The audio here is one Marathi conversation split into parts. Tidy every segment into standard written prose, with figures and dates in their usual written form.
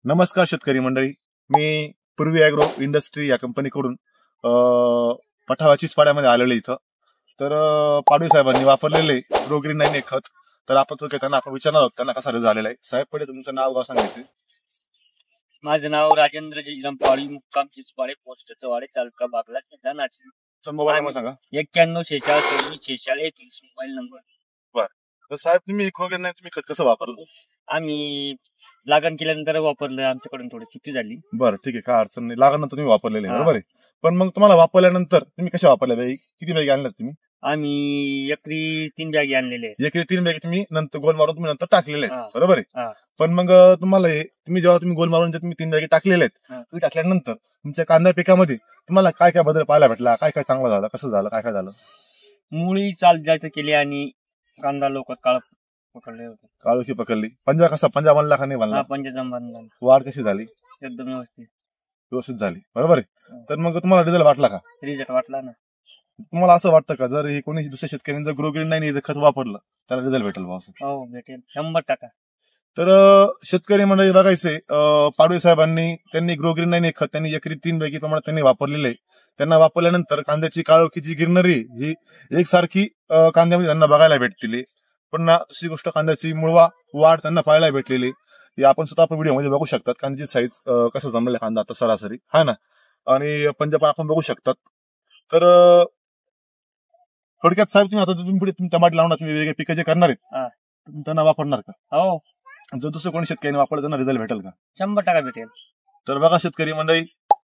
नमस्कार शेतकरी मंडळी, मी पूर्वी ॲग्रो इंडस्ट्री या कंपनीकडून पठावाची पाड्यामध्ये आलेले इथं. तर पाडवी साहेबांनी वापरलेले ग्रोग्रीन 9 हे खत. तर आपण तो त्यांना आपण विचारणार आहोत त्यांना कसा रिझल्ट झालेला आहे. साहेब, पहिले तुमचं नाव गाव सांगायचं. माझं नाव राजेंद्र जयराम पाळी, मुक्काम चिचपाडे, पोस्ट चव्हाडे, तालुका बागला, जिल्हा नाशिक. मोबाईल नंबर सांगा. 9146262621 मोबाईल नंबर. तर साहेब, तुम्ही ग्रोग्रीन 9 तुम्ही खत कसं वापरलं? आम्ही लागण केल्यानंतर वापरलं, आमच्याकडून थोडी चुकी झाली. बरं, ठीक आहे, काय अडचण नाही. लागल्यानंतर तुम्ही वापरलेले बरोबर आहे. पण मग तुम्हाला वापरल्यानंतर तुम्ही कशा वापरल्या बॅग? किती बॅग आणल्यात तुम्ही? आम्ही एकरी 3 बॅग आणलेले आहेत. एकरी 3 बॅग तुम्ही नंतर गोल मारून तुम्ही नंतर टाकलेले आहेत बरोबर आहे. हा. पण मग तुम्हाला जेव्हा तुम्ही गोल मारून तुम्ही 3 बॅग टाकलेले आहेत, तुम्ही टाकल्यानंतर तुमच्या कांदा पिकामध्ये तुम्हाला काय काय बदल पाहायला भेटला? काय काय चांगलं झालं, कसं झालं, काय काय झालं? मुळी चाल जास्त केली आणि कांदा लवकर काळ पकडले होते. काळोखी पकडली. पंजा कसा पंजा बनला का नाही बनला? पंजाब बनला. वाढ कशी झाली? एकदम व्यवस्थित झाली बरोबर आहे. तर मग तुम्हाला रिझल्ट वाटला का? रिझल्ट वाटला ना. तुम्हाला असं वाटतं का जर हे कोणी दुसऱ्या शेतकऱ्यांनी जर ग्रोग्रीन 9 हे खत वापरलं त्याला रिझल्ट भेटेल बा? हो, भेटेल 100%. तर शेतकरी मंडळी बघायचे, पाडवी साहेबांनी त्यांनी ग्रोग्रीन 9 हे खत त्यांनी एकरी 3 बॅगी प्रमाणे त्यांनी वापरलेले. त्यांना वापरल्यानंतर कांद्याची काळोखीची गिरणारी ही एकसारखी कांद्यामध्ये त्यांना बघायला भेटतील. पुन्हा दुसरी गोष्ट, कांद्याची मुळवा वाढ त्यांना पाहायला भेटलेली. हे आपण स्वतः आपण व्हिडिओ मध्ये बघू शकतात. कांद्याची साईज कसं जमलेला कांदा आता सरासरी हा ना, आणि पंजाब आपण बघू शकतात. तर थोडक्यात साहेब, तुम्ही आता तुम्ही पुढे टमाटे लावणार, तुम्ही वेगळे पिकं जे करणार आहेत तुम्ही त्यांना वापरणार का? हो. जर दुसरं कोणी शेतकऱ्यांनी वापरलं त्यांना रिझल्ट भेटेल का? 100% भेटेल. तर बघा शेतकरी मंडळी,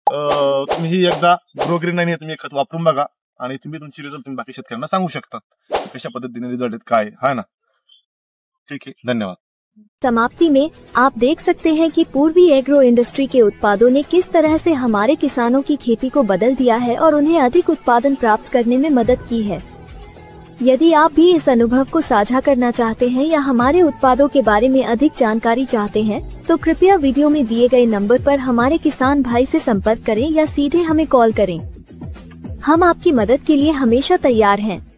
तुम्ही ही एकदा ग्रोग्रीन 9 हे तुम्ही खत वापरून बघा आणि तुम्ही तुमची रिझल्ट तुम्ही बाकी शेतकऱ्यांना सांगू शकता कशा पद्धतीने रिझल्ट आहेत काय हा ना. ठीक है, धन्यवाद। समाप्ति में आप देख सकते हैं कि पूर्वी एग्रो इंडस्ट्री के उत्पादों ने किस तरह से हमारे किसानों की खेती को बदल दिया है और उन्हें अधिक उत्पादन प्राप्त करने में मदद की है। यदि आप भी इस अनुभव को साझा करना चाहते हैं या हमारे उत्पादों के बारे में अधिक जानकारी चाहते हैं, तो कृपया वीडियो में दिए गए नंबर पर हमारे किसान भाई से संपर्क करें या सीधे हमें कॉल करें। हम आपकी मदद के लिए हमेशा तैयार हैं।